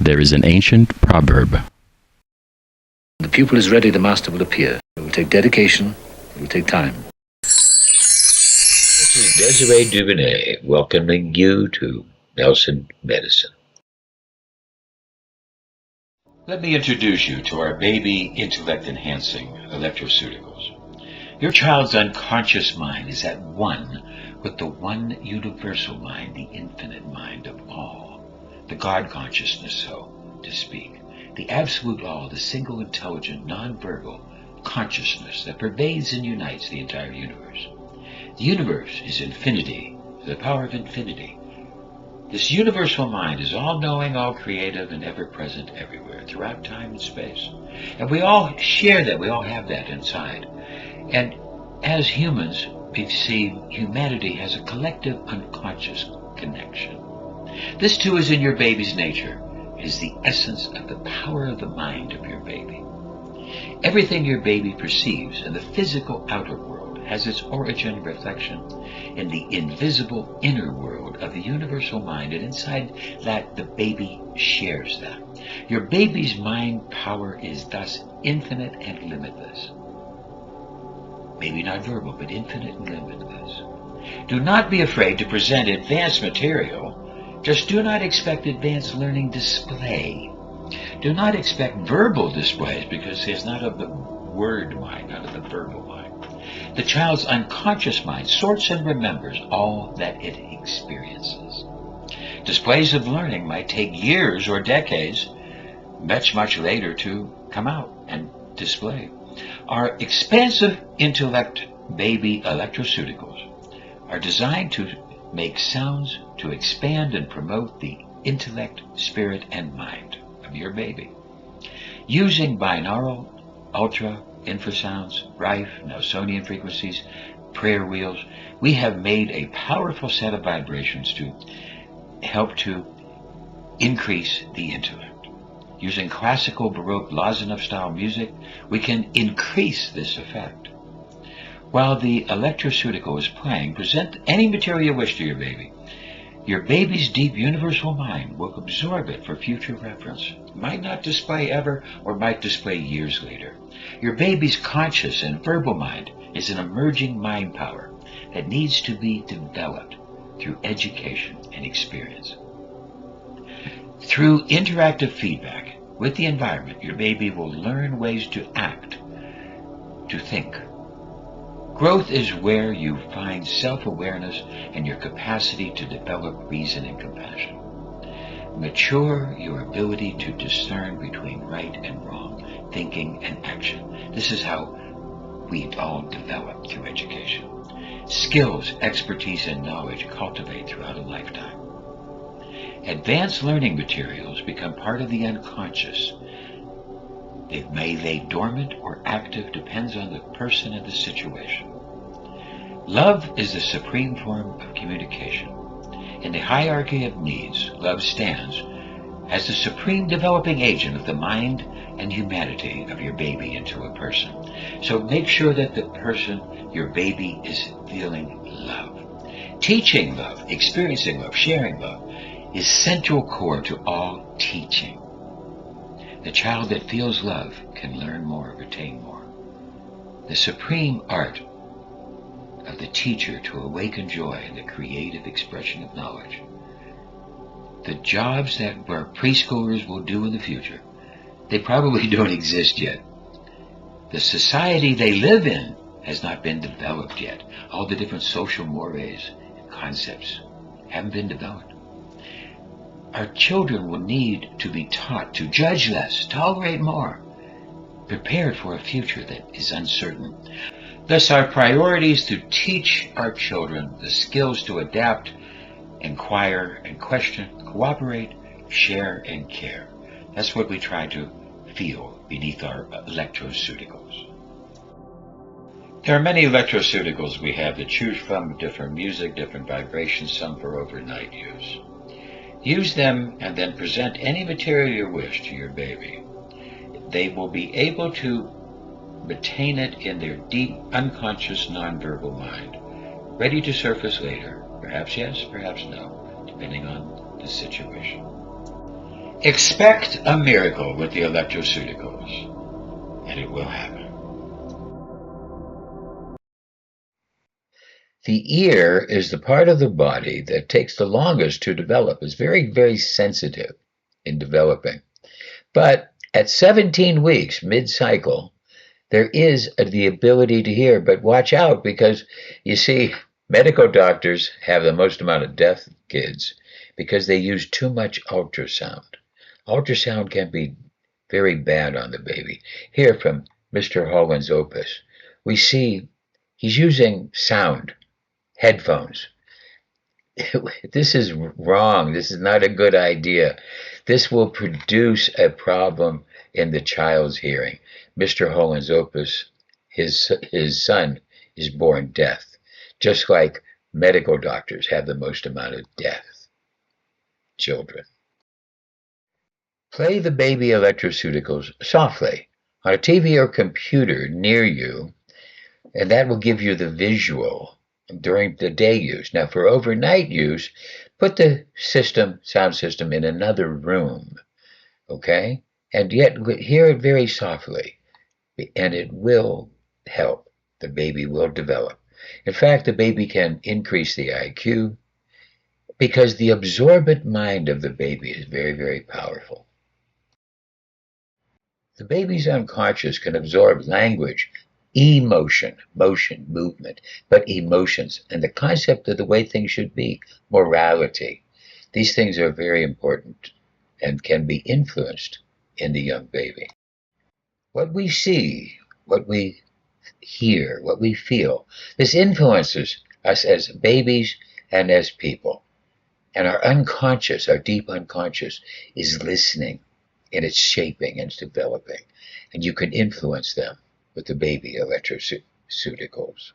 There is an ancient proverb. The pupil is ready, the master will appear. It will take dedication, it will take time. This is Desiree Duvernay welcoming you to Nelson Medicine. Let me introduce you to our baby intellect-enhancing ElectroCeuticals. Your child's unconscious mind is at one with the one universal mind, the infinite mind of all, the God consciousness, so to speak, the absolute all, the single intelligent, non-verbal consciousness that pervades and unites the entire universe. The universe is infinity, the power of infinity. This universal mind is all-knowing, all-creative, and ever-present everywhere, throughout time and space. And we all share that, we all have that inside. And as humans, we see humanity has a collective unconscious connection. This too is in your baby's nature. It is the essence of the power of the mind of your baby. Everything your baby perceives in the physical outer world has its origin and reflection in the invisible inner world of the universal mind, and inside that the baby shares that. Your baby's mind power is thus infinite and limitless. Maybe not verbal, but infinite and limitless. Do not be afraid to present advanced material. Just do not expect advanced learning display. Do not expect verbal displays, because it's not of the word mind, not of the verbal mind. The child's unconscious mind sorts and remembers all that it experiences. Displays of learning might take years or decades, much later, to come out and display. Our expansive intellect baby ElectroCeuticals are designed to make sounds to expand and promote the intellect, spirit, and mind of your baby. Using binaural, ultra, infrasounds, Rife, Nelsonian frequencies, prayer wheels, we have made a powerful set of vibrations to help to increase the intellect. Using classical Baroque Lazarov style music, we can increase this effect. While the ElectroCeutical is playing, present any material you wish to your baby. Your baby's deep universal mind will absorb it for future reference. It might not display ever, or might display years later. Your baby's conscious and verbal mind is an emerging mind power that needs to be developed through education and experience. Through interactive feedback with the environment, your baby will learn ways to act, to think. Growth is where you find self-awareness and your capacity to develop reason and compassion. Mature your ability to discern between right and wrong, thinking and action. This is how we all develop through education. Skills, expertise, and knowledge cultivate throughout a lifetime. Advanced learning materials become part of the unconscious. It may lay dormant or active, depends on the person and the situation. Love is the supreme form of communication. In the hierarchy of needs, love stands as the supreme developing agent of the mind and humanity of your baby into a person. So make sure that the person, your baby, is feeling love. Teaching love, experiencing love, sharing love is central core to all teaching. The child that feels love can learn more, retain more. The supreme art of the teacher to awaken joy in the creative expression of knowledge. The jobs that our preschoolers will do in the future, they probably don't exist yet. The society they live in has not been developed yet. All the different social mores and concepts haven't been developed. Our children will need to be taught to judge less, tolerate more, prepared for a future that is uncertain. Thus, our priority is to teach our children the skills to adapt, inquire and question, cooperate, share, and care. That's what we try to feel beneath our ElectroCeuticals. There are many ElectroCeuticals we have to choose from, different music, different vibrations, some for overnight use. Use them and then present any material you wish to your baby. They will be able to retain it in their deep, unconscious, nonverbal mind, ready to surface later. Perhaps yes, perhaps no, depending on the situation. Expect a miracle with the ElectroCeuticals, and it will happen. The ear is the part of the body that takes the longest to develop. It's very, very sensitive in developing. But at 17 weeks, mid-cycle, there is the ability to hear. But watch out, because you see, medical doctors have the most amount of deaf kids because they use too much ultrasound. Ultrasound can be very bad on the baby. Here from Mr. Holland's opus, we see he's using sound headphones. This is wrong. This is not a good idea. This will produce a problem in the child's hearing. Mr. Holland's opus, his son is born deaf, just like medical doctors have the most amount of deaf children. Play the baby ElectroCeuticals softly on a TV or computer near you, and that will give you the visual during the day use. Now, for overnight use, put the sound system in another room, okay? And yet hear it very softly, and it will help. The baby will develop. In fact, the baby can increase the IQ because the absorbent mind of the baby is very, very powerful. The baby's unconscious can absorb language, emotion, motion, movement, but emotions, and the concept of the way things should be, morality. These things are very important and can be influenced in the young baby. What we see, what we hear, what we feel, this influences us as babies and as people. And our unconscious, our deep unconscious, is listening, and it's shaping and it's developing. And you can influence them with the baby ElectroCeuticals.